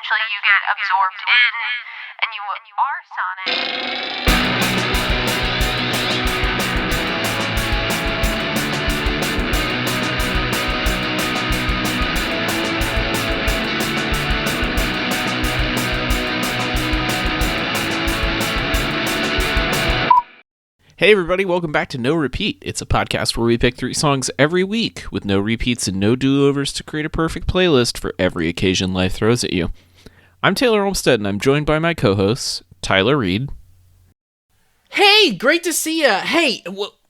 eventually you get absorbed in and you are Sonic. Hey everybody, welcome back to No Repeat. It's a podcast where we pick 3 songs every week with no repeats and no do-overs to create a perfect playlist for every occasion life throws at you. I'm Taylor Olmstead and I'm joined by my co-hosts, Tyler Reed. Hey, great to see you. Hey,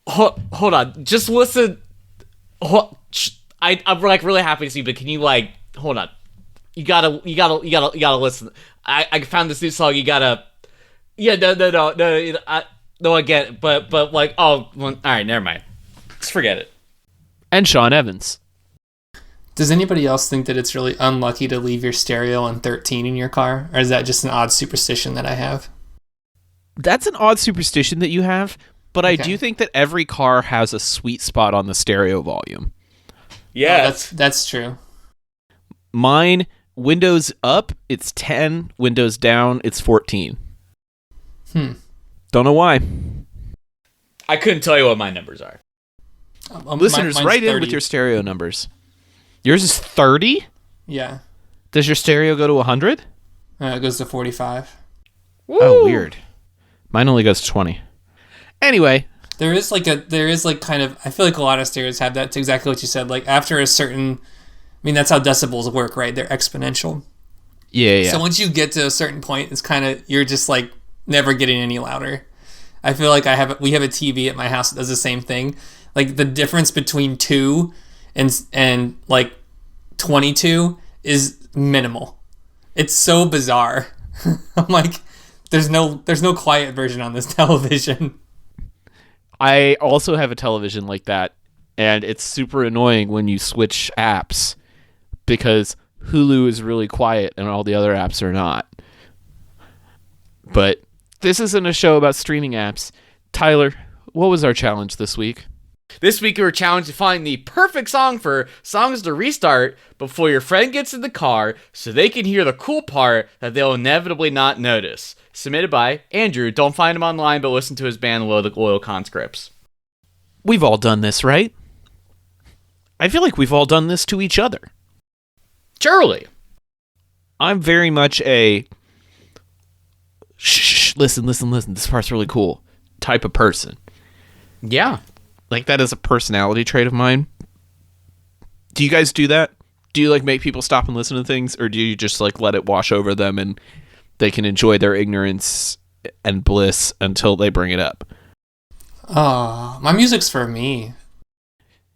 hold on. Just listen. I'm like really happy to see you, but can you hold on? You gotta listen. I found this new song. You gotta. Yeah, no. No, I get it, but like, oh, well, all right, never mind. Just forget it. And Sean Evans. Does anybody else think that it's really unlucky to leave your stereo on 13 in your car? Or is that just an odd superstition that I have? That's an odd superstition that you have, but Okay. I do think that every car has a sweet spot on the stereo volume. Yeah, that's true. Mine, Windows up, it's 10. Windows down, it's 14. Don't know why. I couldn't tell you what my numbers are. Listeners, mine's write in 30. with your stereo numbers. Yours is 30? Yeah. Does your stereo go to 100? It goes to 45. Oh, weird. Mine only goes to 20. Anyway. There is kind of, I feel like a lot of stereos have that. It's exactly what you said. Like after a certain, that's how decibels work, right? They're exponential. Yeah. So once you get to a certain point, it's kind of, you're just like never getting any louder. I feel like we have a TV at my house that does the same thing. Like the difference between 2 and like 22 is minimal. It's so bizarre. I'm like, there's no quiet version on this television. I also have a television like that, and it's super annoying when you switch apps because Hulu is really quiet and all the other apps are not. But this isn't a show about streaming apps. Tyler, what was our challenge this week? This week we were challenged to find the perfect song for songs to restart before your friend gets in the car so they can hear the cool part that they'll inevitably not notice. Submitted by Andrew. Don't find him online, but listen to his band Loyal Conscripts. We've all done this, right? I feel like we've all done this to each other. Surely. I'm very much a shh, listen, this part's really cool type of person. Yeah. Like, that is a personality trait of mine. Do you guys do that? Do you, make people stop and listen to things? Or do you just, let it wash over them and they can enjoy their ignorance and bliss until they bring it up? Oh, my music's for me.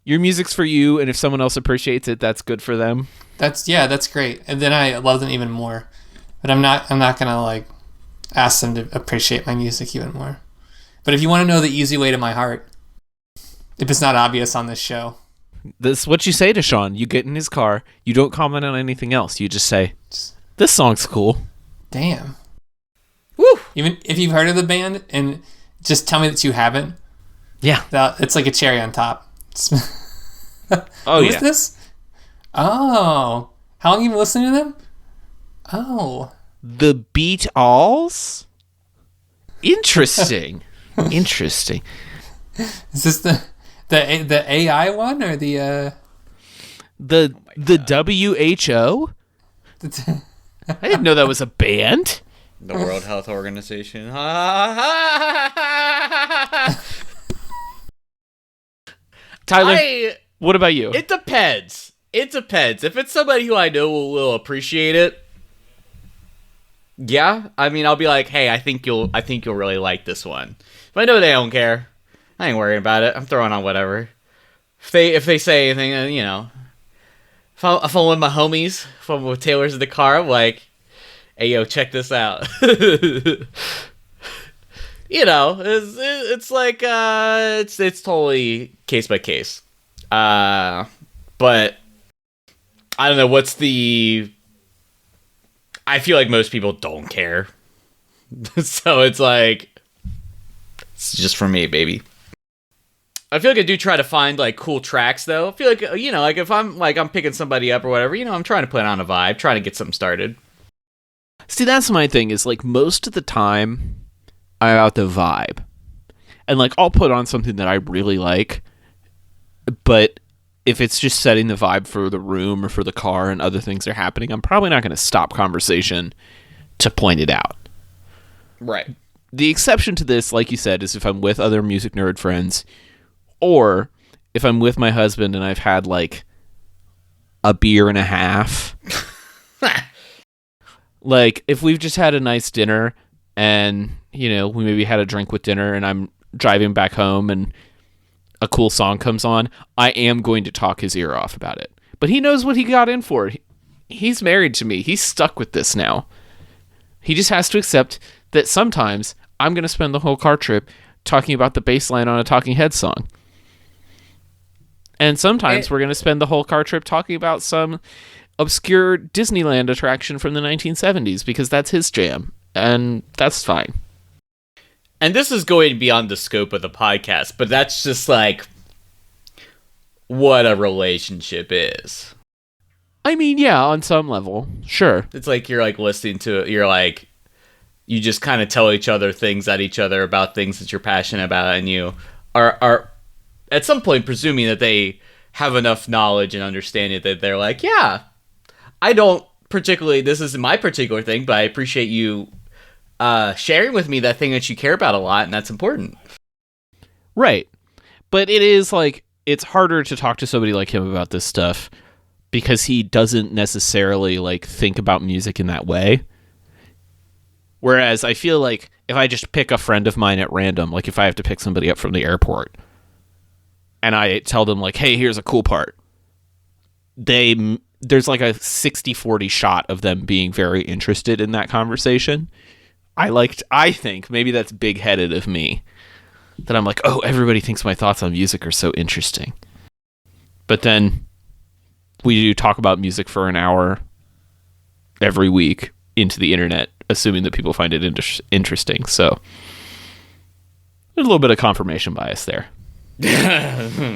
Your music's for you, and if someone else appreciates it, that's good for them. That's great. And then I love them even more. But I'm not gonna, ask them to appreciate my music even more. But if you want to know the easy way to my heart, if it's not obvious on this show. This is what you say to Sean. You get in his car. You don't comment on anything else. You just say, this song's cool. Damn. Woo! Even if you've heard of the band and just tell me that you haven't. Yeah. It's like a cherry on top. Oh, Who's this? Oh. How long have you been listening to them? Oh. The Beat-Alls? Interesting. Interesting. Is this the AI one or the The WHO? I didn't know that was a band. The World Health Organization. Tyler, what about you? It depends. If it's somebody who I know will appreciate it, yeah. I'll be like, hey, I think you'll really like this one. If I know they don't care, I ain't worrying about it. I'm throwing on whatever. If they say anything, if I'm with my homies, if I'm with Taylor's in the car, I'm like, hey, yo, check this out. It's like, it's totally case by case. But I don't know, I feel like most people don't care. So it's like, it's just for me, baby. I feel like I do try to find like cool tracks though. I feel like, you know, like if I'm picking somebody up or whatever, you know, I'm trying to put on a vibe, trying to get something started. See, that's my thing, is like most of the time I'm about the vibe. And like I'll put on something that I really like, but if it's just setting the vibe for the room or for the car and other things are happening, I'm probably not going to stop conversation to point it out. Right. The exception to this, like you said, is if I'm with other music nerd friends, or if I'm with my husband and I've had like a beer and a half. Like if we've just had a nice dinner and, you know, we maybe had a drink with dinner and I'm driving back home and a cool song comes on, I am going to talk his ear off about it. But he knows what he got in for. He's married to me. He's stuck with this now. He just has to accept that sometimes I'm going to spend the whole car trip talking about the bass line on a Talking Heads song. And sometimes we're going to spend the whole car trip talking about some obscure Disneyland attraction from the 1970s because that's his jam. And that's fine. And this is going beyond the scope of the podcast, but that's just like what a relationship is. I mean, yeah, on some level, sure. It's like you're like listening to it, you're like, you just kind of tell each other things at each other about things that you're passionate about, and you are at some point presuming that they have enough knowledge and understanding that they're like, yeah, I don't particularly, this isn't my particular thing, but I appreciate you sharing with me that thing that you care about a lot, and that's important. Right. But it is like, it's harder to talk to somebody like him about this stuff because he doesn't necessarily like think about music in that way. Whereas I feel like if I just pick a friend of mine at random, like if I have to pick somebody up from the airport and I tell them like, hey, here's a cool part, there's like a 60-40 shot of them being very interested in that conversation. I think maybe that's big-headed of me, that I'm like, oh, everybody thinks my thoughts on music are so interesting. But then we do talk about music for an hour every week into the internet, assuming that people find it interesting. So there's a little bit of confirmation bias there. Mm-hmm.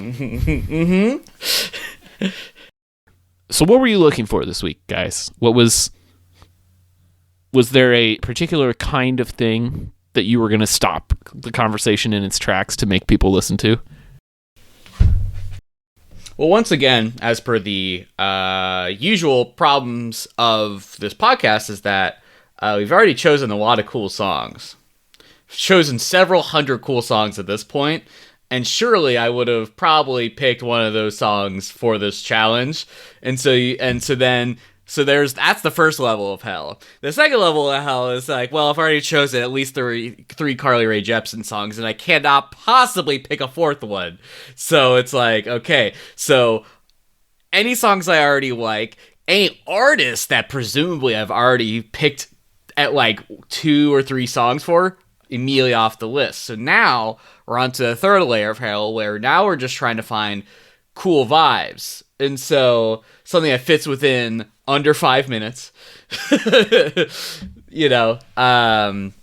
So what were you looking for this week, guys? Was there a particular kind of thing that you were going to stop the conversation in its tracks to make people listen to? Well, once again, as per the usual problems of this podcast, is that we've already chosen a lot of cool songs. Chosen several hundred cool songs at this point, and surely I would have probably picked one of those songs for this challenge. That's the first level of hell. The second level of hell is like, well, I've already chosen at least three Carly Rae Jepsen songs, and I cannot possibly pick a fourth one. So it's like, okay, so any songs I already like, any artists that presumably I've already picked at like 2 or 3 songs for, immediately off the list. So now we're on to the third layer of hell, where now we're just trying to find cool vibes. And so something that fits within under 5 minutes, you know, and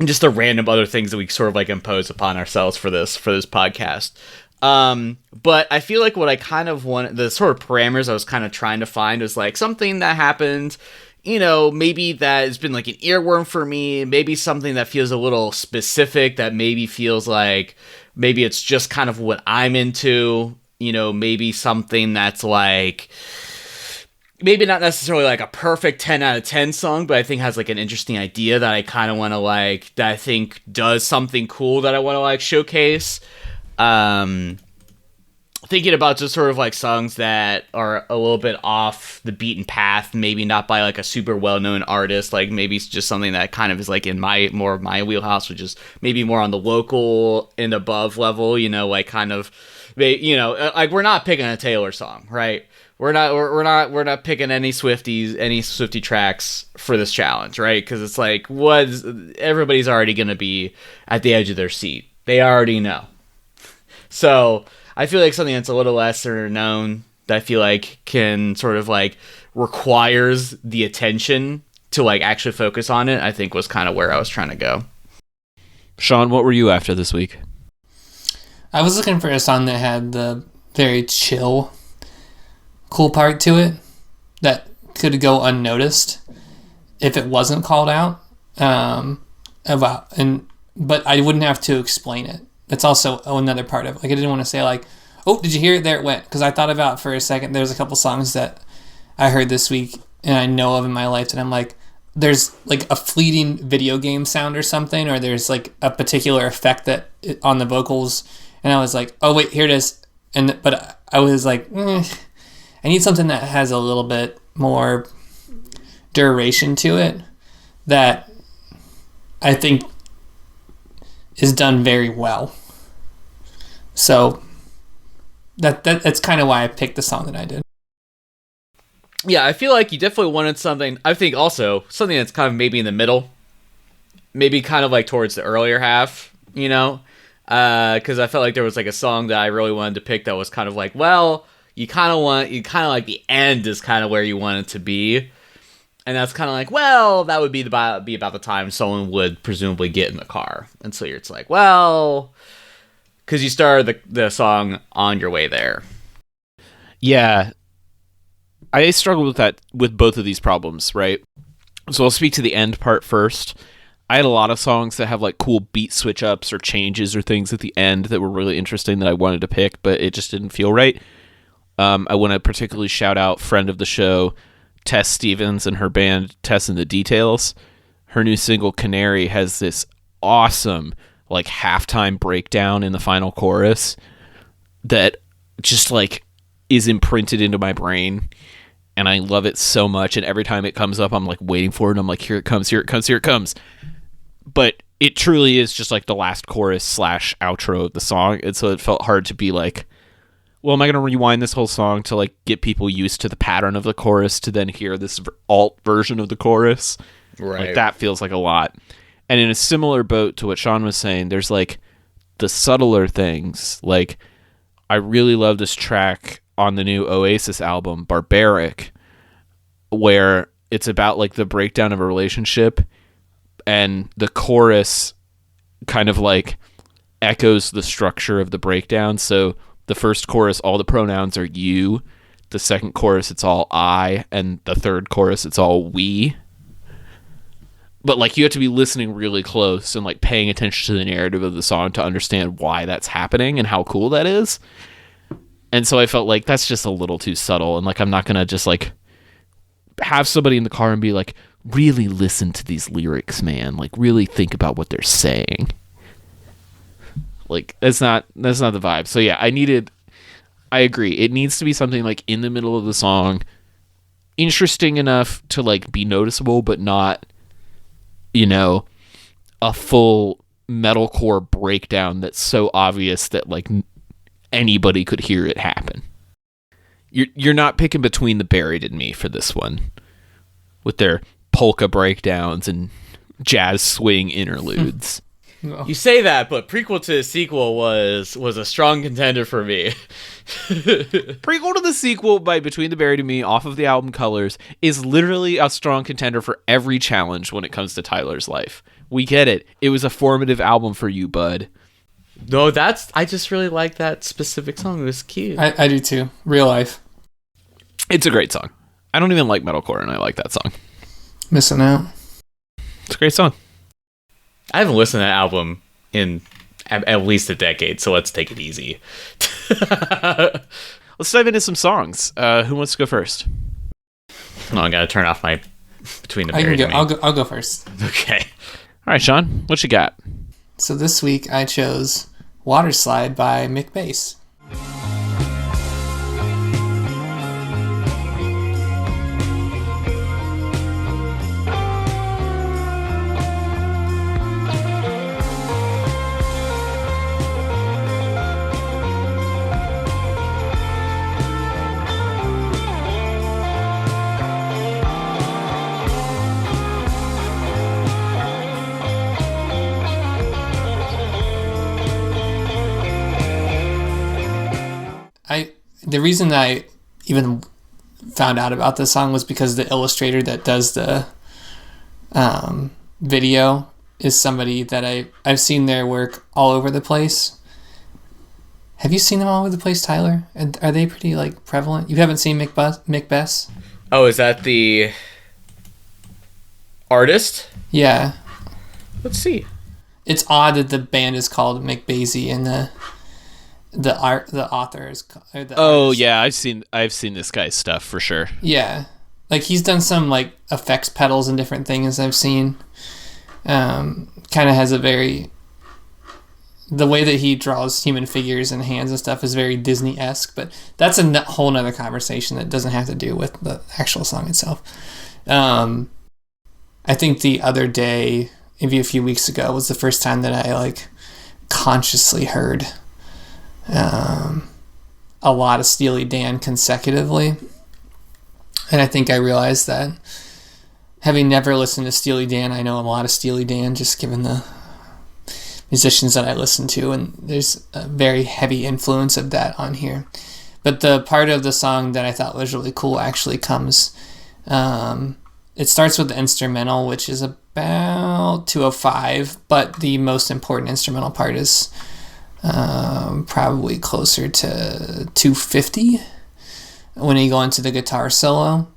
just the random other things that we sort of like impose upon ourselves for this podcast. But I feel like what I kind of want, the sort of parameters I was kind of trying to find was like something that happened, you know, maybe that has been like an earworm for me, maybe something that feels a little specific, that maybe feels like maybe it's just kind of what I'm into, you know, maybe something that's like, maybe not necessarily like a perfect 10 out of 10 song, but I think has like an interesting idea that I kind of want to like, that I think does something cool that I want to like showcase. Thinking about just sort of like songs that are a little bit off the beaten path, maybe not by like a super well-known artist, like maybe it's just something that kind of is like in more of my wheelhouse, which is maybe more on the local and above level, you know, like kind of, you know, like we're not picking a Taylor song, right? We're not picking any Swiftie tracks for this challenge, right? Because it's like, everybody's already going to be at the edge of their seat. They already know. So I feel like something that's a little lesser known, that I feel like can sort of like requires the attention to like actually focus on it, I think was kind of where I was trying to go. Sean, what were you after this week? I was looking for a song that had the very chill, cool part to it that could go unnoticed. if it wasn't called out, but I wouldn't have to explain it. That's also another part of it. Like, I didn't want to say like, oh, did you hear it? There it went. Because I thought about for a second, there's a couple songs that I heard this week and I know of in my life that I'm like, there's like a fleeting video game sound or something, or there's like a particular effect that on the vocals, and I was like, oh wait, here it is. But I was like, I need something that has a little bit more duration to it that I think is done very well. So that's kind of why I picked the song that I did. Yeah, I feel like you definitely wanted something. I think also something that's kind of maybe in the middle, maybe kind of like towards the earlier half, you know, because I felt like there was like a song that I really wanted to pick that was kind of like, well, you kind of like the end is kind of where you want it to be, and that's kind of like, well, that would be about the time someone would presumably get in the car, and so it's like, well, because you started the song on your way there. Yeah. I struggled with that with both of these problems, right? So I'll speak to the end part first. I had a lot of songs that have like cool beat switch ups or changes or things at the end that were really interesting that I wanted to pick, but it just didn't feel right. I want to particularly shout out friend of the show, Tess Stevens, and her band Tess and the Details. Her new single Canary has this awesome like halftime breakdown in the final chorus that just like is imprinted into my brain, and I love it so much, and every time it comes up I'm like waiting for it, and I'm like, here it comes, here it comes, here it comes. But it truly is just like the last chorus / outro of the song, and so it felt hard to be like, well, am I going to rewind this whole song to like get people used to the pattern of the chorus to then hear this alt version of the chorus? Right. Like, that feels like a lot. And in a similar boat to what Sean was saying, there's like the subtler things. Like, I really love this track on the new Oasis album, Barbaric, where it's about like the breakdown of a relationship, and the chorus kind of like echoes the structure of the breakdown. So the first chorus, all the pronouns are you. The second chorus, it's all I. And the third chorus, it's all we. But like, you have to be listening really close and like paying attention to the narrative of the song to understand why that's happening and how cool that is. And so I felt like that's just a little too subtle, and like, I'm not gonna just like have somebody in the car and be like, really listen to these lyrics, man, like really think about what they're saying. Like, that's not the vibe. So yeah, I agree, it needs to be something like in the middle of the song, interesting enough to like be noticeable, but not, you know, a full metalcore breakdown that's so obvious that like anybody could hear it happen. You're not picking between the Buried and Me for this one, with their polka breakdowns and jazz swing interludes. No. You say that, but prequel to the sequel was a strong contender for me. Prequel to the sequel by Between the Buried and Me off of the album Colors is literally a strong contender for every challenge when it comes to Tyler's life. We get it. It was a formative album for you, bud. No, I just really like that specific song. It was cute. I do too. Real life. It's a great song. I don't even like metalcore, and I like that song. Missing out. It's a great song. I haven't listened to that album in at least a decade, so let's take it easy. Let's dive into some songs. Who wants to go first? No, I gotta turn off my Between the I can Buried go. and Me. I'll go first. Okay. All right, Sean, what you got? So this week I chose Water Slide by Mick Bass. The reason that I even found out about this song was because the illustrator that does the video is somebody that I've seen their work all over the place. Have you seen them all over the place, Tyler? Are they pretty like prevalent? You haven't seen Mick Bess? Oh, is that the Artist? Yeah. Let's see. It's odd that the band is called McBasey and the author is artist. Yeah, I've seen this guy's stuff for sure. Yeah. Like he's done some like effects pedals and different things I've seen. Kind of has the way that he draws human figures and hands and stuff is very Disney-esque, but that's a whole nother conversation that doesn't have to do with the actual song itself. I think the other day, maybe a few weeks ago, was the first time that I like consciously heard a lot of Steely Dan consecutively. And I think I realized that having never listened to Steely Dan, I know a lot of Steely Dan just given the musicians that I listen to, and there's a very heavy influence of that on here. But the part of the song that I thought was really cool actually comes, it starts with the instrumental, which is about 2:05, but the most important instrumental part is probably closer to 2:50 when you go into the guitar solo.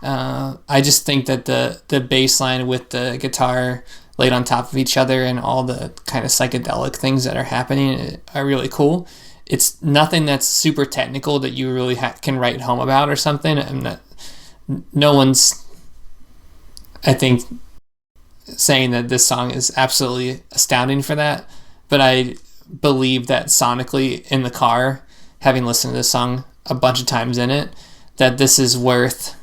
I just think that the bass line with the guitar laid on top of each other and all the kind of psychedelic things that are happening are really cool. It's nothing that's super technical that you really can write home about or something. No one's, I think, saying that this song is absolutely astounding for that, but I believe that sonically in the car, having listened to this song a bunch of times in it, that this is worth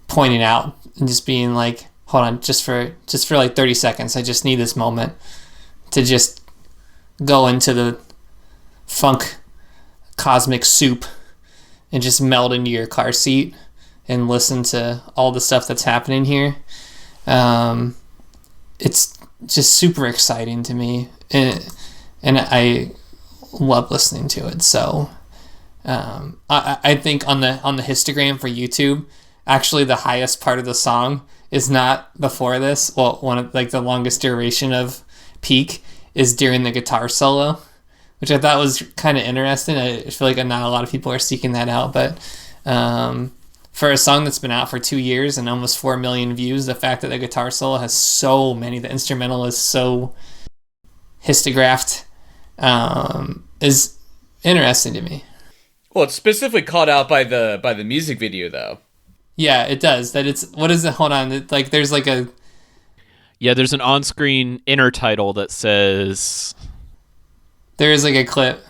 pointing out and just being like, hold on, just for like 30 seconds, I just need this moment to just go into the funk cosmic soup and just melt into your car seat and listen to all the stuff that's happening here. It's just super exciting to me, and I love listening to it. So I think on the histogram for YouTube, actually the highest part of the song is not before this. Well, one of like the longest duration of peak is during the guitar solo, which I thought was kind of interesting. I feel like not a lot of people are seeking that out, but for a song that's been out for 2 years and almost 4 million views, the fact that the guitar solo has so many, the instrumental is so histographed, is interesting to me. Well, it's specifically called out by the music video, though. Yeah, it does. That it's, what is it? Hold on. Like, there's like a... Yeah, there's an on-screen inner title that says... There is like a clip.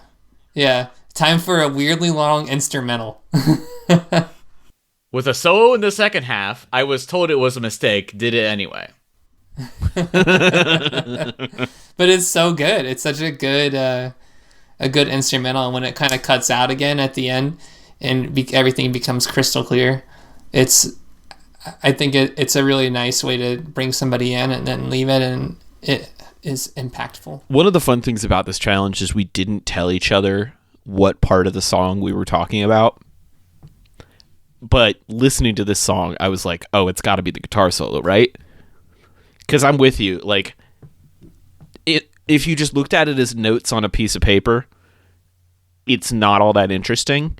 Yeah. Time for a weirdly long instrumental. With a solo in the second half, I was told it was a mistake, did it anyway. But it's so good. It's such a good instrumental, and when it kind of cuts out again at the end and everything becomes crystal clear, I think it's a really nice way to bring somebody in and then leave it, and it is impactful. One of the fun things about this challenge is we didn't tell each other what part of the song we were talking about. But listening to this song, I was like, oh, it's got to be the guitar solo, right? Because I'm with you. Like, if you just looked at it as notes on a piece of paper, it's not all that interesting.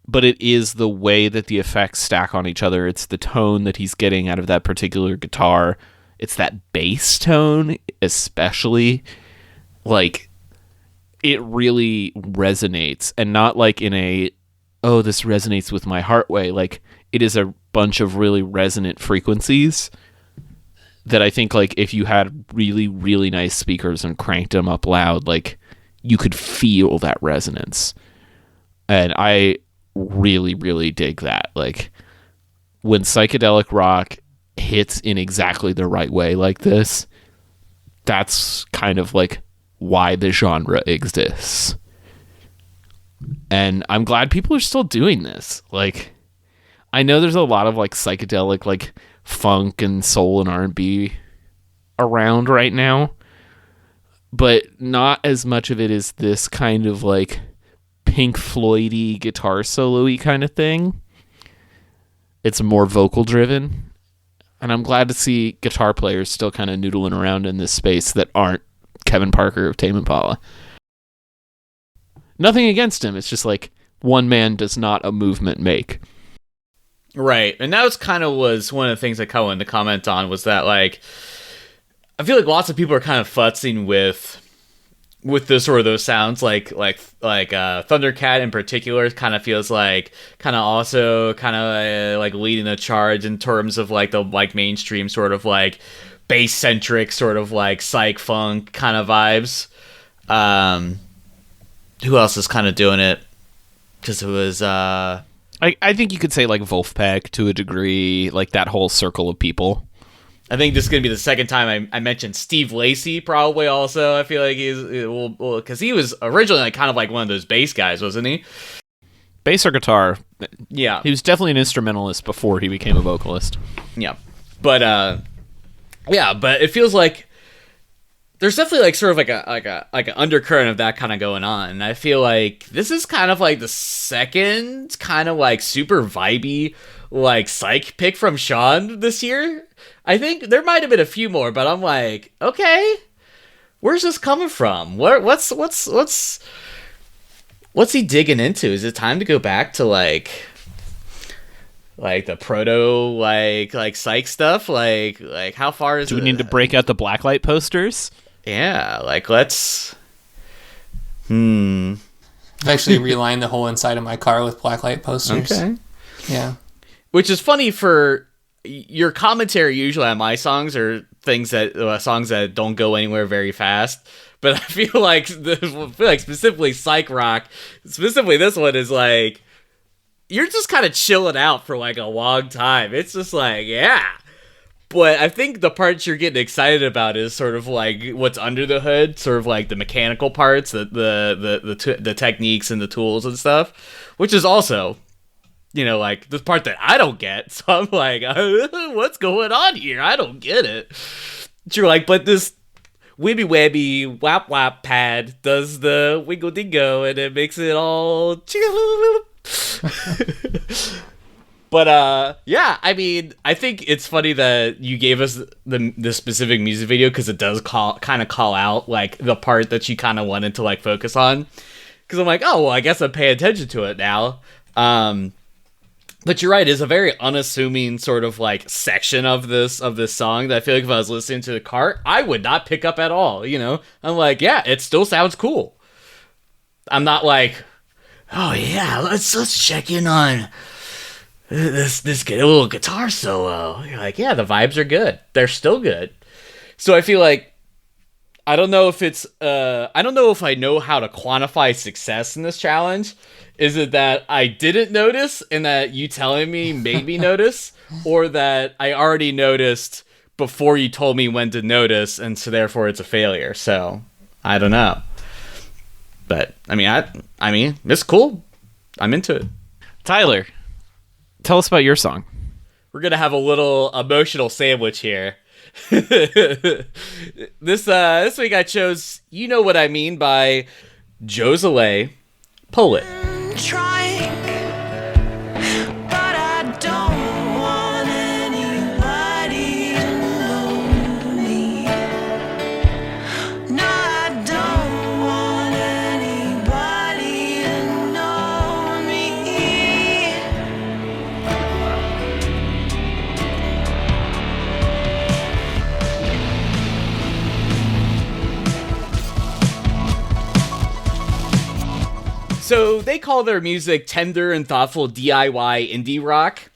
But it is the way that the effects stack on each other. It's the tone that he's getting out of that particular guitar. It's that bass tone, especially. Like, it really resonates. And not like in a, oh, this resonates with my heart way. Like, it is a bunch of really resonant frequencies that I think, like, if you had really, really nice speakers and cranked them up loud, like, you could feel that resonance. And I really, really dig that. Like, when psychedelic rock hits in exactly the right way like this, that's kind of like why the genre exists. And I'm glad people are still doing this. Like, I know there's a lot of like psychedelic, like funk and soul and R&B around right now, but not as much of it is this kind of like Pink Floyd-y guitar solo-y kind of thing. It's more vocal driven, and I'm glad to see guitar players still kind of noodling around in this space that aren't Kevin Parker of Tame Impala. Nothing against him. It's just like one man does not a movement make. Right. And that was one of the things I kind of wanted to comment on, was that, like, I feel like lots of people are kind of futzing with the sort of those sounds, like Thundercat in particular kind of feels like also like leading the charge in terms of like the like mainstream sort of like bass centric sort of like psych funk kind of vibes. Who else is kind of doing it? Because it was I think you could say like Wolfpack to a degree, like that whole circle of people. I think this is going to be the second time I mentioned Steve Lacy, probably also. I feel like because he was originally like kind of like one of those bass guys, wasn't he? Bass or guitar. Yeah. He was definitely an instrumentalist before he became a vocalist. Yeah. But but it feels like there's definitely like sort of like an undercurrent of that kind of going on. And I feel like this is kind of like the second kind of like super vibey like psych pick from Sean this year. I think there might have been a few more, but I'm like, okay, where's this coming from? What's he digging into? Is it time to go back to like the proto like psych stuff? Like how far is Do we need to break out the blacklight posters? Yeah, like let's I've actually relined the whole inside of my car with blacklight posters. Okay. Yeah. Which is funny for your commentary usually on my songs are things that songs that don't go anywhere very fast. But I feel like specifically psych rock, specifically this one is like you're just kind of chilling out for like a long time. It's just like, yeah. But I think the parts you're getting excited about is sort of like what's under the hood, sort of like the mechanical parts, the techniques and the tools and stuff, which is also, you know, like the part that I don't get. So I'm like, what's going on here? I don't get it. But you're like, but this wibby wabby wap wap pad does the wiggle dingo and it makes it all. But yeah, I mean, I think it's funny that you gave us the specific music video because it does kind of call out like the part that you kind of wanted to like focus on. Because I'm like, oh well, I guess I'm paying attention to it now. But you're right, it's a very unassuming sort of like section of this song that I feel like if I was listening to the car, I would not pick up at all. You know, I'm like, yeah, it still sounds cool. I'm not like, oh yeah, let's check in on this little guitar solo. You're like, yeah, the vibes are good. They're still good. So I feel like I don't know if I know how to quantify success in this challenge. Is it that I didn't notice and that you telling me made me notice, or that I already noticed before you told me when to notice, and so therefore it's a failure? So I don't know. But I mean, it's cool. I'm into it. Tyler, tell us about your song. We're gonna have a little emotional sandwich here. This week I chose "You Know What I Mean" by Josele, Poet. Trying, but I don't want anybody to know me. No, I don't want anybody to know me. So they call their music tender and thoughtful DIY indie rock.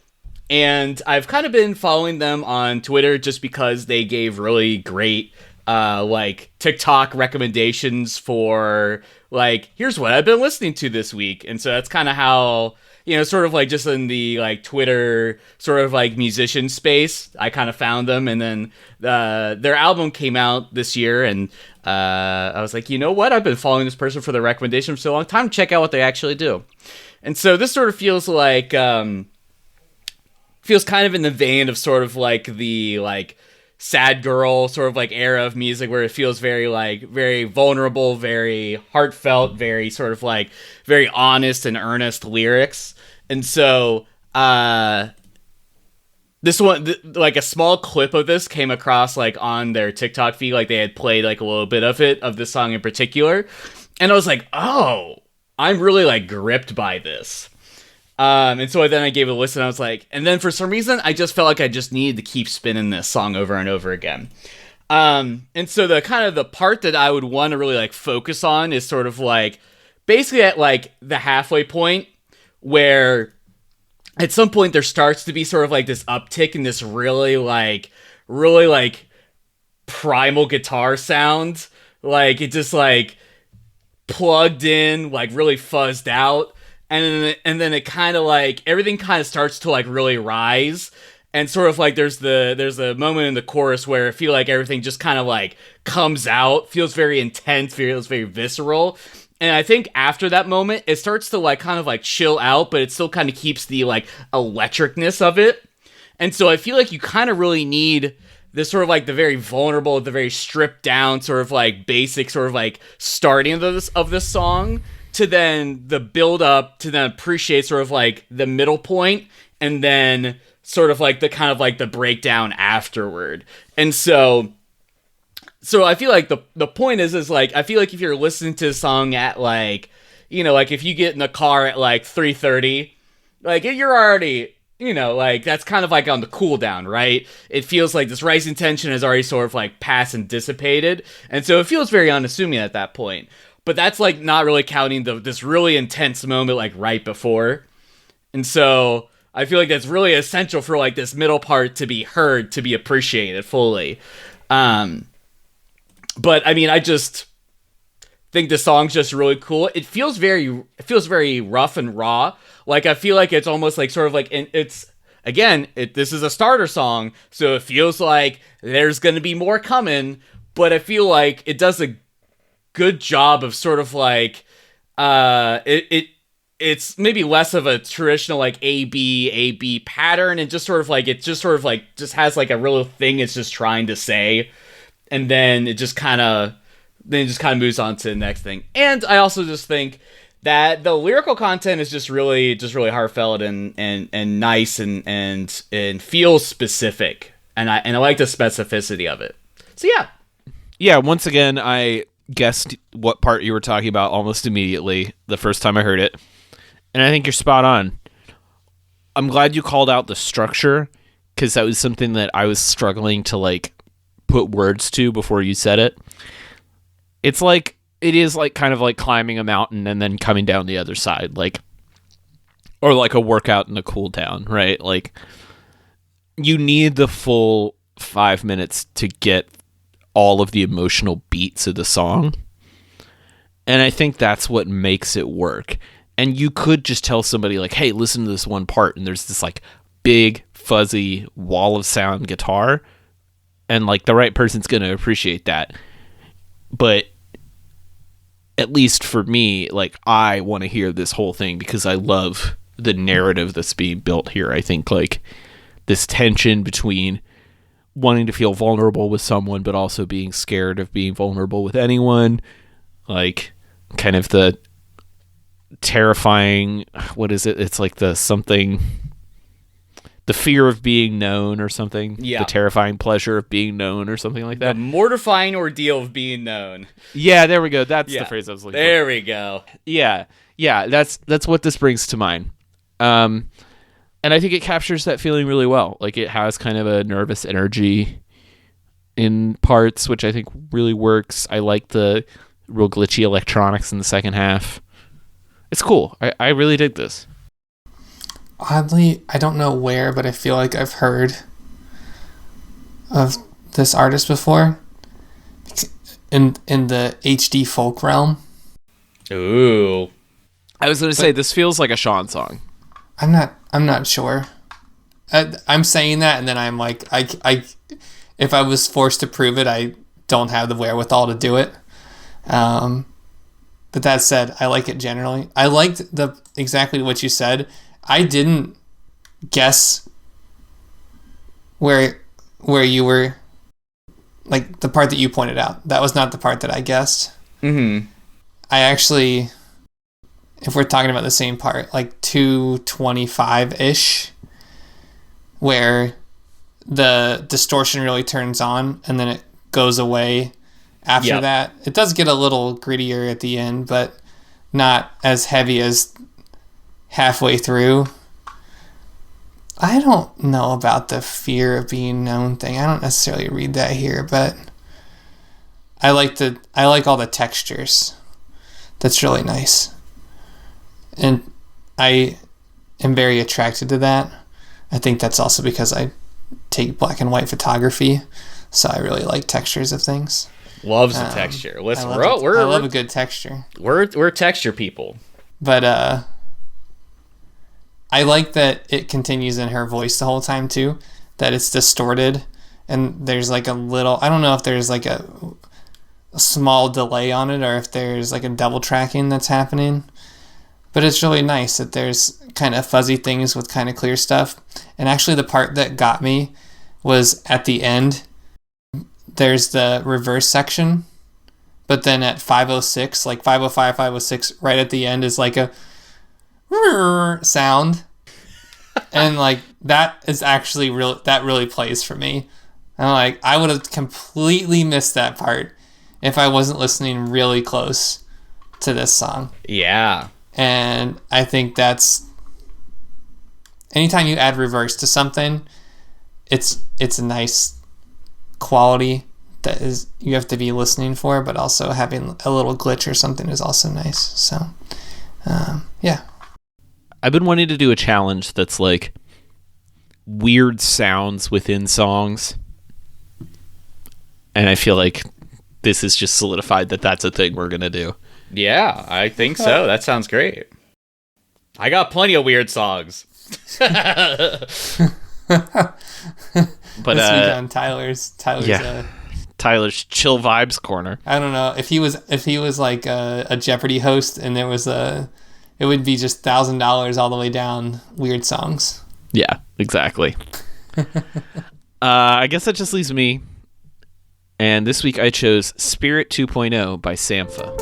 And I've kind of been following them on Twitter just because they gave really great like TikTok recommendations for like, here's what I've been listening to this week. And so that's kind of how, you know, sort of like just in the like Twitter sort of like musician space, I kind of found them. And then their album came out this year, and I was like, you know what? I've been following this person for their recommendation for so long. Time to check out what they actually do. And so this sort of feels like feels kind of in the vein of sort of like the like sad girl sort of like era of music, where it feels very like very vulnerable, very heartfelt, very sort of like very honest and earnest lyrics. And so this one, like a small clip of this came across like on their TikTok feed, like they had played like a little bit of it, of this song in particular. And I was like, oh, I'm really like gripped by this. And so then I gave it a listen. I was like, and then for some reason, I just felt like I just needed to keep spinning this song over and over again. And so the kind of the part that I would want to really like focus on is sort of like basically at like the halfway point where at some point there starts to be sort of like this uptick in this really like primal guitar sound. Like it just like plugged in, like really fuzzed out. And then it kind of like everything kind of starts to like really rise. And sort of like there's a moment in the chorus where I feel like everything just kind of like comes out, feels very intense, feels very visceral. And I think after that moment, it starts to like kind of like chill out, but it still kind of keeps the like electricness of it. And so I feel like you kind of really need this sort of like the very vulnerable, the very stripped down sort of like basic sort of like starting of this song to then the build up to then appreciate sort of like the middle point and then sort of like the kind of like the breakdown afterward. And so I feel like the point is like, I feel like if you're listening to a song at like, you know, like if you get in the car at like 3:30, like you're already, you know, like that's kind of like on the cool down, right? It feels like this rising tension has already sort of like passed and dissipated. And so it feels very unassuming at that point. But that's like not really counting this really intense moment like right before. And so I feel like that's really essential for like this middle part to be heard, to be appreciated fully. But I mean, I just think the song's just really cool. It feels very rough and raw. Like I feel like it's almost like sort of like this is a starter song, so it feels like there's gonna be more coming. But I feel like it does a good job of sort of like it's maybe less of a traditional like A-B pattern and just sort of like just has like a real thing it's just trying to say, and then it just kind of moves on to the next thing. And I also just think that the lyrical content is just really heartfelt and nice and feels specific, and I like the specificity of it. So Yeah, once again I guessed what part you were talking about almost immediately the first time I heard it. And I think you're spot on. I'm glad you called out the structure, because that was something that I was struggling to like put words to before you said it. It is like kind of like climbing a mountain and then coming down the other side, like, or like a workout and a cool down, right? Like you need the full 5 minutes to get all of the emotional beats of the song. And I think that's what makes it work. And you could just tell somebody like, hey, listen to this one part, and there's this like big fuzzy wall of sound guitar, and like the right person's going to appreciate that. But at least for me, like I want to hear this whole thing because I love the narrative that's being built here. I think like this tension between wanting to feel vulnerable with someone but also being scared of being vulnerable with anyone, like kind of the terrifying, what is it, it's like the fear of being known or something, the terrifying pleasure of being known or something like that, the mortifying ordeal of being known. Yeah, there we go, that's the phrase I was looking for. There we go. Yeah, that's what this brings to mind. And I think it captures that feeling really well. Like it has kind of a nervous energy in parts, which I think really works. I like the real glitchy electronics in the second half. It's cool. I really dig this. Oddly, I don't know where, but I feel like I've heard of this artist before. In the HD folk realm. Ooh. I was going to say, this feels like a Sean song. I'm not sure. I'm saying that, and then I'm like, I if I was forced to prove it, I don't have the wherewithal to do it. But that said, I like it generally. I liked exactly what you said. I didn't guess where you were, like the part that you pointed out. That was not the part that I guessed. Mm-hmm. I actually, if we're talking about the same part, like 225-ish, where the distortion really turns on and then it goes away after that. It does get a little grittier at the end, but not as heavy as halfway through. I don't know about the fear of being known thing. I don't necessarily read that here, but I like all the textures. That's really nice. And I am very attracted to that. I think that's also because I take black and white photography, so I really like textures of things. Loves the texture. Listen, I we're love a good texture. we're texture people. But I like that it continues in her voice the whole time too. That it's distorted, and there's like a little. I don't know if there's like a small delay on it, or if there's like a double tracking that's happening. But it's really nice that there's kind of fuzzy things with kind of clear stuff. And actually, the part that got me was at the end. There's the reverse section, but then at 506, like 505, 506, right at the end is like a sound, and like that is actually real. That really plays for me. And like I would have completely missed that part if I wasn't listening really close to this song. Yeah. And I think that's anytime you add reverse to something, it's a nice quality that is you have to be listening for, but also having a little glitch or something is also nice. So yeah. I've been wanting to do a challenge that's like weird sounds within songs, and I feel like this has just solidified that that's a thing we're gonna do. Yeah, I think so. That sounds great. I got plenty of weird songs. But this week on Tyler's yeah. Tyler's chill vibes corner. I don't know if he was like a Jeopardy host, and there was it would be just $1,000 all the way down weird songs. Yeah, exactly. I guess that just leaves me. And this week I chose Spirit 2.0 by Sampha.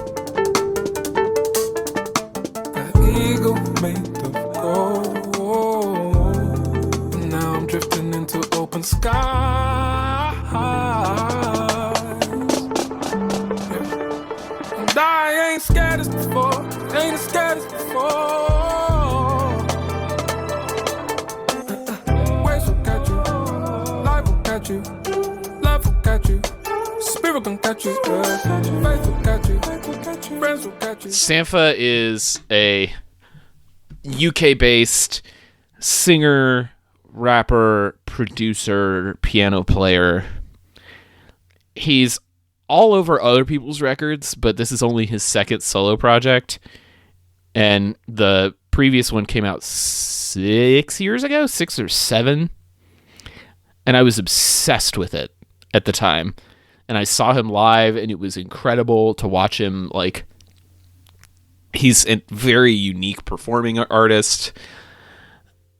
Eagle made of gold. Now I'm drifting into open skies. And I ain't scared as before. Ain't as scared as before. Waves will catch you. Life will catch you. Love will catch you. Spirit can catch you. Faith will catch you. Friends will catch you. Sampha is a UK-based singer, rapper, producer, piano player. He's all over other people's records, but this is only his second solo project. And the previous one came out 6 years ago, 6 or 7. And I was obsessed with it at the time. And I saw him live, and it was incredible to watch him. Like, he's a very unique performing artist.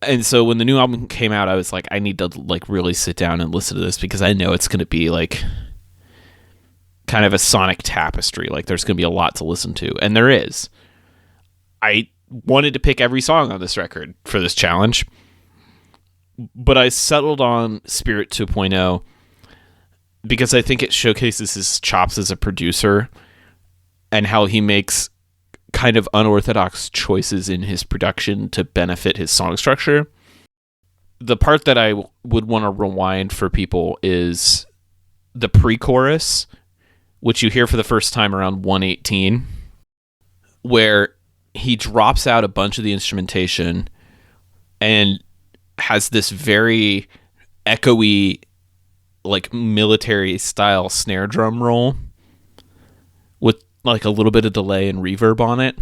And so when the new album came out, I was like, I need to like really sit down and listen to this, because I know it's going to be like kind of a sonic tapestry. Like, there's going to be a lot to listen to, and there is. I wanted to pick every song on this record for this challenge, but I settled on Spirit 2.0 because I think it showcases his chops as a producer and how he makes kind of unorthodox choices in his production to benefit his song structure. The part that I would want to rewind for people is the pre-chorus, which you hear for the first time around 118, where he drops out a bunch of the instrumentation and has this very echoey, like military style snare drum roll with like a little bit of delay and reverb on it.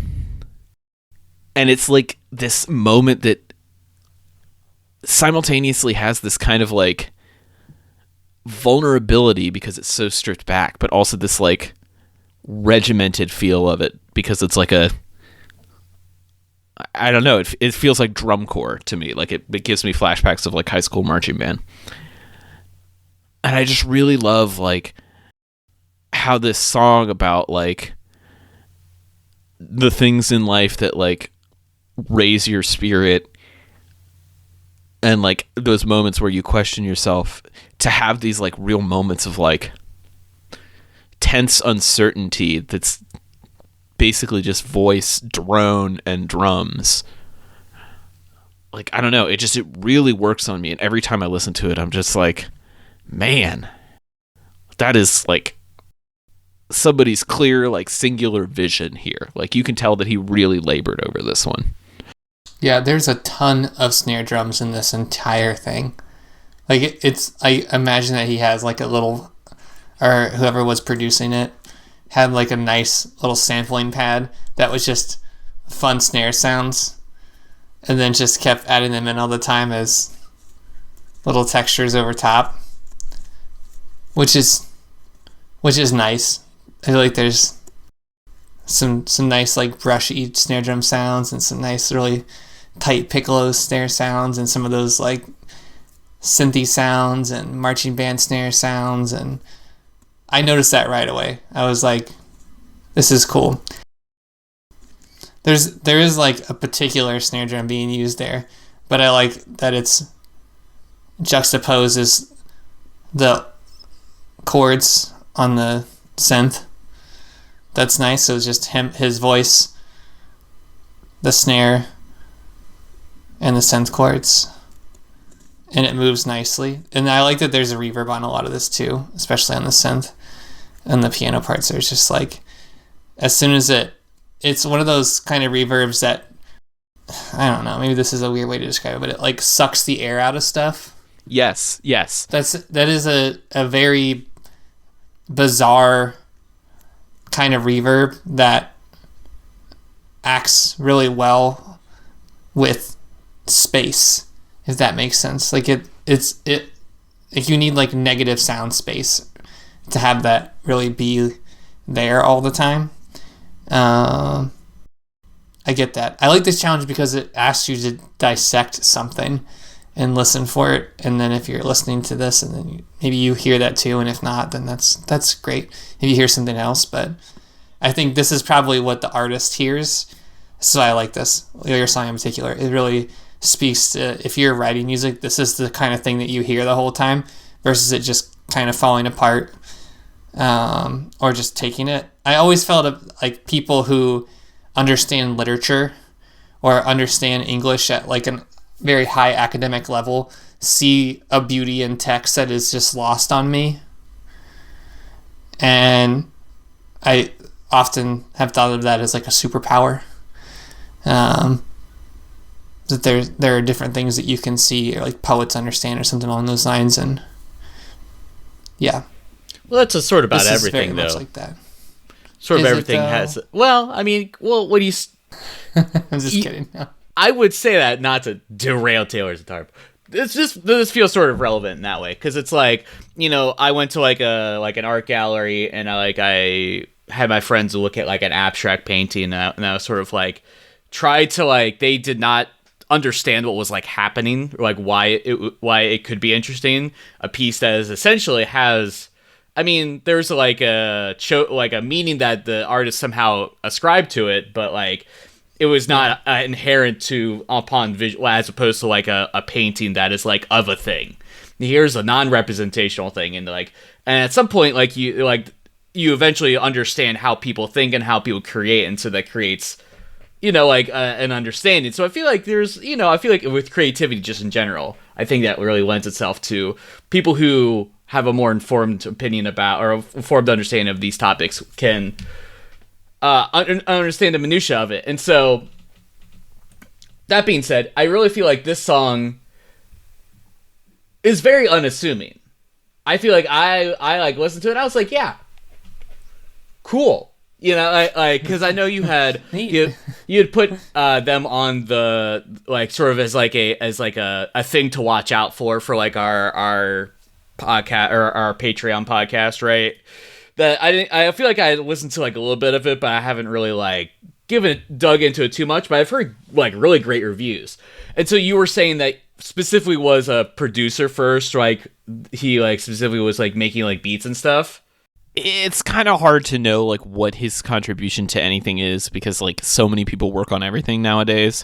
And it's like this moment that simultaneously has this kind of like vulnerability because it's so stripped back, but also this like regimented feel of it because it's like I don't know, it feels like drum corps to me. Like it gives me flashbacks of like high school marching band. And I just really love like how this song about like the things in life that like raise your spirit and like those moments where you question yourself, to have these like real moments of like tense uncertainty that's basically just voice, drone, and drums like, I don't know, it really works on me. And every time I listen to it, I'm just like, man, that is like somebody's clear, like, singular vision here. Like, you can tell that he really labored over this one. Yeah, there's a ton of snare drums in this entire thing. Like, I imagine that he has like a little, or whoever was producing it had like a nice little sampling pad that was just fun snare sounds, and then just kept adding them in all the time as little textures over top, which is nice. I feel like there's some nice like brushy snare drum sounds and some nice really tight piccolo snare sounds and some of those like synthy sounds and marching band snare sounds, and I noticed that right away. I was like, this is cool. There is like a particular snare drum being used there, but I like that it's juxtaposes the chords on the synth. That's nice. So it's just his voice, the snare, and the synth chords, and it moves nicely. And I like that there's a reverb on a lot of this too, especially on the synth and the piano parts. There's just like, as soon as it's one of those kind of reverbs that, I don't know, maybe this is a weird way to describe it, but it like sucks the air out of stuff. Yes. That is a very bizarre kind of reverb that acts really well with space, if that makes sense. Like it's like you need like negative sound space to have that really be there all the time. I get that. I like this challenge because it asks you to dissect something and listen for it. And then if you're listening to this and then maybe you hear that too, and if not, then that's great if you hear something else. But I think this is probably what the artist hears. So I like this. Your song in particular, it really speaks to, if you're writing music, this is the kind of thing that you hear the whole time versus it just kind of falling apart, or just taking it. I always felt like people who understand literature or understand English at like a very high academic level see a beauty in text that is just lost on me. And I often have thought of that as like a superpower. That there are different things that you can see, or like poets understand, or something along those lines. And yeah, Well, that's a sort of about this is everything, very though. much like that. Sort of Is it, everything though? has. Well, I mean, what do you? I'm just kidding. No. I would say that not to derail Taylor's guitar. It's just, this feels sort of relevant in that way, because it's like, you know, I went to like an art gallery, and I had my friends look at like an abstract painting, and I was sort of like tried to like, they did not understand what was like happening, or like why it could be interesting. A piece that is essentially has, I mean, there's like a meaning that the artist somehow ascribed to it, but like it was not inherent to upon visual, as opposed to like a painting that is like of a thing. Here's a non-representational thing, and at some point like you eventually understand how people think and how people create, and so that creates, you know, like an understanding. So I feel like I feel like with creativity just in general, I think that really lends itself to people who have a more informed opinion about, or a informed understanding of these topics can understand the minutia of it. And so, that being said, I really feel like this song is very unassuming. I feel like I like listened to it, I was like, yeah, cool. You know, because I know you had you had put them on the like sort of as like a thing to watch out for like our podcast or our Patreon podcast, right? That I feel like I listened to like a little bit of it, but I haven't really like dug into it too much. But I've heard like really great reviews, and so you were saying that specifically was a producer first, like he like specifically was like making like beats and stuff. It's kind of hard to know like what his contribution to anything is, because like so many people work on everything nowadays.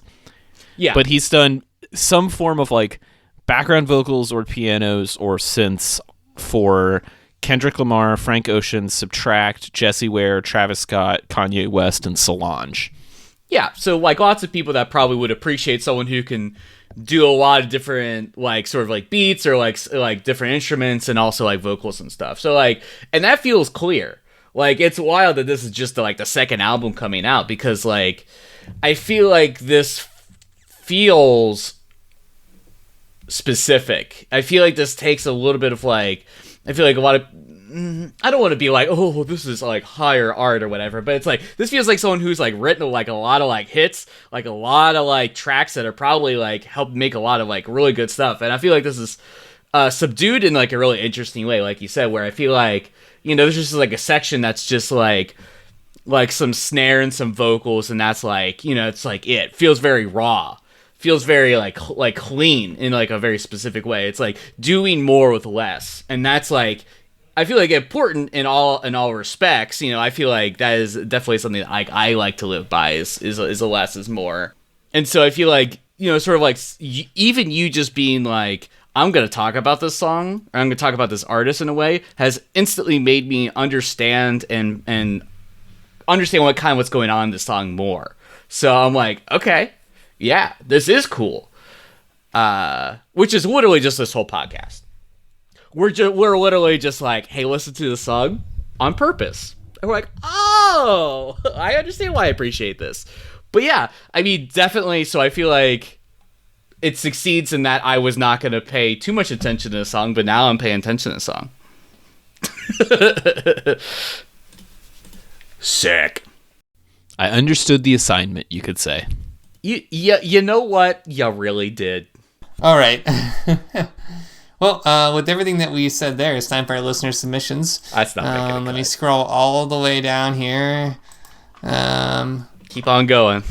Yeah, but he's done some form of like background vocals or pianos or synths for Kendrick Lamar, Frank Ocean, Subtract, Jessie Ware, Travis Scott, Kanye West, and Solange. Yeah, so like lots of people that probably would appreciate someone who can do a lot of different like sort of like beats or like different instruments and also like vocals and stuff. So like, and that feels clear. Like it's wild that this is just like the second album coming out, because like I feel like this feels specific. I feel like this takes a little bit of like, I feel like a lot of, I don't want to be like, oh, this is like higher art or whatever, but it's like, this feels like someone who's like written like a lot of like hits, like a lot of like tracks that are probably like helped make a lot of like really good stuff. And I feel like this is subdued in like a really interesting way, like you said, where I feel like, you know, there's just like a section that's just like some snare and some vocals, and that's like, you know, it's like it feels very raw. Feels very like clean in like a very specific way. It's like doing more with less, and that's like, I feel like important in all respects. You know, I feel like that is definitely something that I like to live by is a less is more. And so I feel like, you know, sort of like even you just being like, I'm gonna talk about this song, or I'm gonna talk about this artist in a way, has instantly made me understand and understand what's going on in this song more. So I'm like, okay. Yeah, this is cool. Which is literally just this whole podcast. We're literally just like, hey, listen to the song on purpose. And we're like, oh, I understand why I appreciate this. But yeah, I mean, definitely. So I feel like it succeeds in that I was not going to pay too much attention to the song, but now I'm paying attention to the song. Sick. I understood the assignment, you could say. You know what? You really did. All right. Well, with everything that we said there, it's time for our listener submissions. That's not making it Let me cut. scroll all the way down here. Keep on going.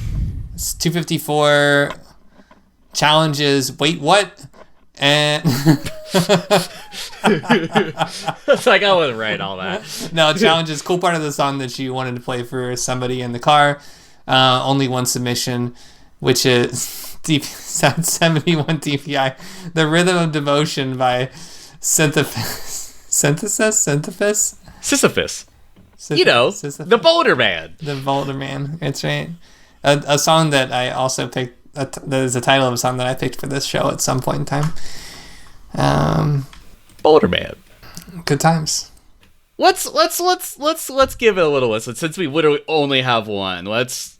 It's 254 challenges. Wait, what? And It's like I wasn't right all that. no, challenges. Cool part of the song that you wanted to play for somebody in the car. Only one submission, which is Sound 71 DPI, The Rhythm of Devotion by Synthesis? Sisyphus. You know, the Boulder Man. The Boulder Man. That's right. A song that I also picked. That is the title of a song that I picked for this show at some point in time. Boulder Man. Good times. Let's give it a little listen, since we literally only have one. Let's.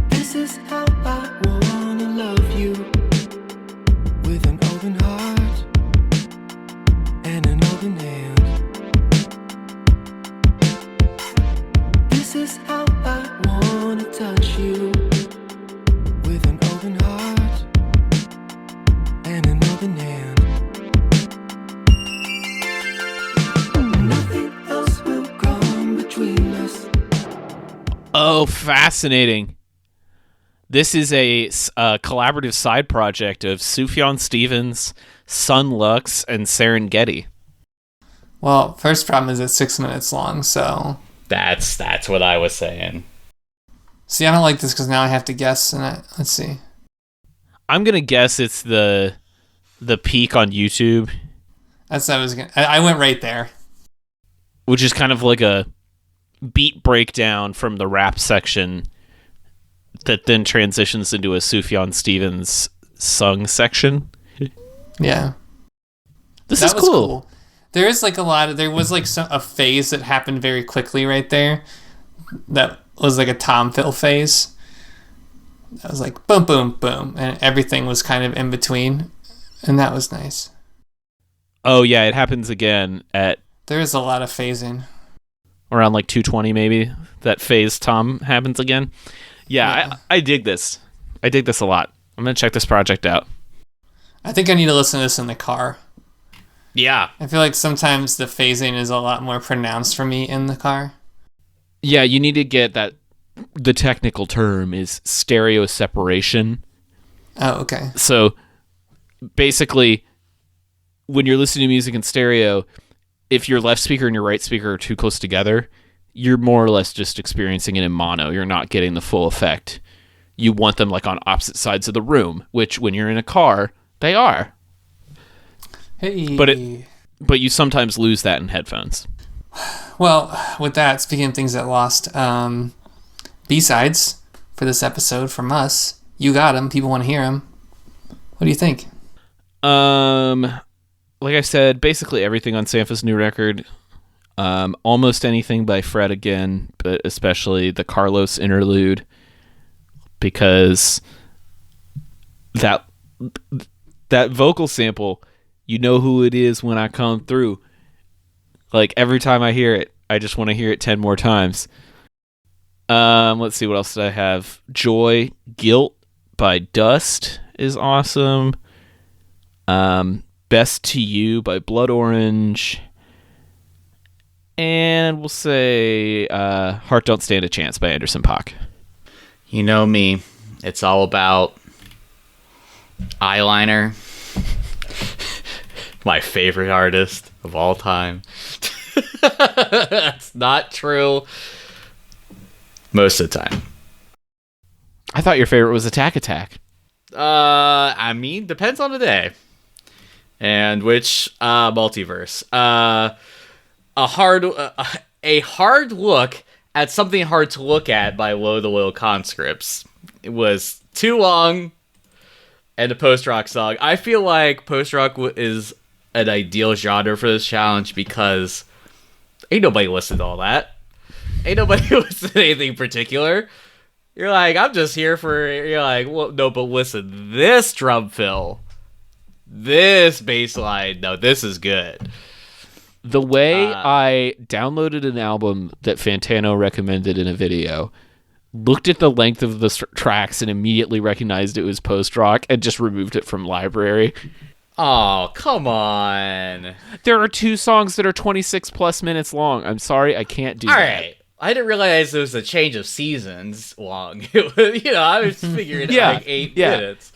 This is how I wanna love you, with an open heart and an open hand. This is how I wanna touch you, with an open heart and an open hand. Nothing else will come between us. Oh, fascinating. This is a collaborative side project of Sufjan Stevens, Sun Lux, and Serengeti. Well, first problem is it's 6 minutes long, so... That's what I was saying. See, I don't like this because now I have to guess, and let's see. I'm going to guess it's the peak on YouTube, That's what I was gonna... I went right there. which is kind of like a beat breakdown from the rap section that then transitions into a Sufjan Stevens sung section. Yeah. This That is was cool. There is like there was like a phase that happened very quickly right there. That was like a Tom Phil phase. That was like boom, boom, boom. And everything was kind of in between. And that was nice. Oh, yeah, it happens again at There is a lot of phasing. around like 220 maybe. That phase Tom happens again. Yeah. I dig this. I dig this a lot. I'm going to check this project out. I think I need to listen to this in the car. Yeah. I feel like sometimes the phasing is a lot more pronounced for me in the car. Yeah, you need to get that. The technical term is stereo separation. Oh, okay. So basically, when you're listening to music in stereo, if your left speaker and your right speaker are too close together, you're more or less just experiencing it in mono. You're not getting the full effect. You want them like on opposite sides of the room, which when you're in a car, they are. Hey. but you sometimes lose that in headphones. Well, with that, speaking of things that lost, B-sides for this episode from us. You got them. People want to hear them. What do you think? Like I said, basically everything on Sampha's new record. Almost anything by Fred again, but especially the Carlos interlude, because that vocal sample, you know who it is when I come through. Like every time I hear it, I just want to hear it 10 more times. Let's see, what else did I have? Joy, Guilt by Dust is awesome. Best to You by Blood Orange. And we'll say Heart Don't Stand a Chance by Anderson .Paak. You know me. It's all about Eyeliner. My favorite artist of all time. That's not true. Most of the time. I thought your favorite was Attack Attack. I mean, depends on the day. And which multiverse. A hard look at something hard to look at by Low the Loyal Conscripts. It was too long, and a post-rock song. I feel like post-rock is an ideal genre for this challenge because ain't nobody listened to all that. Ain't nobody listened to anything particular. You're like, I'm just here for... You're like, well, no, but listen, this drum fill, this bass line, no, this is good. The way I downloaded an album that Fantano recommended in a video, looked at the length of the tracks and immediately recognized it was post-rock and just removed it from library. Oh, come on. There are 2 songs that are 26 plus minutes long. I'm sorry, I can't do that. All right. I didn't realize it was a change of seasons long. I was figuring like 8 minutes.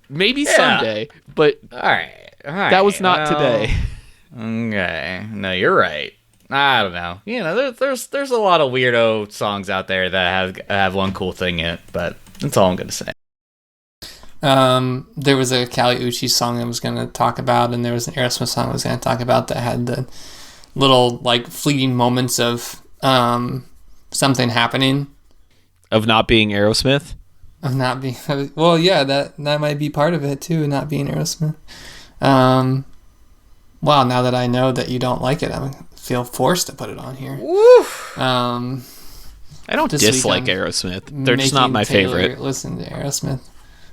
Maybe someday, but All right. that was not today. Okay. No, you're right. I don't know. There's a lot of weirdo songs out there that have one cool thing in it, but that's all I'm gonna say. There was a Kali Uchis song I was going to talk about, and there was an Aerosmith song I was going to talk about that had the little like fleeting moments of something happening. Of not being Aerosmith? Of not being... Well, yeah, that might be part of it, too, not being Aerosmith. Well, now that I know that you don't like it, I feel forced to put it on here. I don't dislike Aerosmith. They're just not my favorite. Listen to Aerosmith.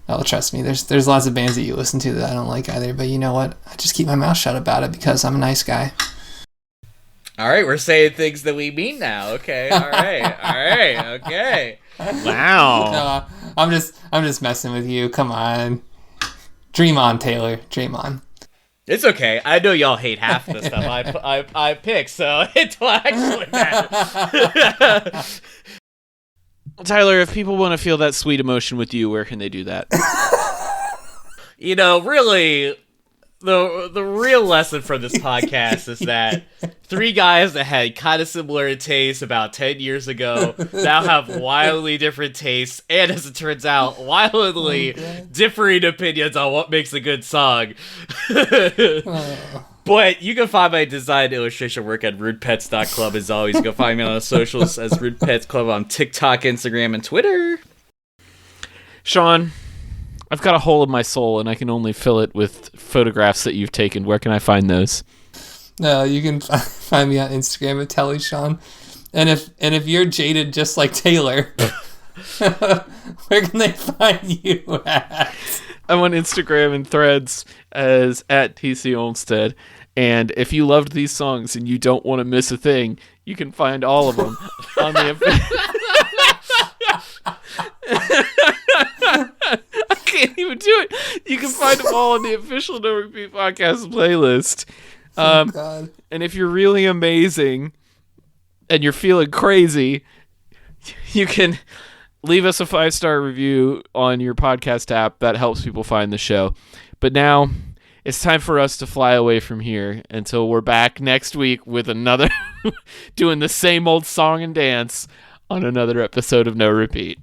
Oh, trust me, there's lots of bands that you listen to that I don't like either, but you know what? I just keep my mouth shut about it because I'm a nice guy. All right, we're saying things that we mean now. Okay, all right, okay. Wow. No, I'm just messing with you. Come on. Dream on, Taylor. Dream on. It's okay. I know y'all hate half the stuff I pick, so it don't actually matter. Tyler, if people want to feel that sweet emotion with you, where can they do that? Really, the real lesson from this podcast is that 3 guys that had kind of similar tastes about 10 years ago now have wildly different tastes, and as it turns out, wildly differing opinions on what makes a good song. But you can find my design illustration work at rudepets.club. As always, you can find me on the socials as Rude Pets Club on TikTok, Instagram, and Twitter. Sean, I've got a hole in my soul, and I can only fill it with photographs that you've taken. Where can I find those? You can find me on Instagram at TellySean. And if you're jaded just like Taylor, where can they find you at? I'm on Instagram and Threads as at TC Olmstead. And if you loved these songs and you don't want to miss a thing, you can find all of them on the... I can't even do it. You can find them all on the official No Repeat Podcast playlist. God. And if you're really amazing and you're feeling crazy, you can leave us a 5-star review on your podcast app. That helps people find the show. But now it's time for us to fly away from here until we're back next week with another doing the same old song and dance on another episode of No Repeat.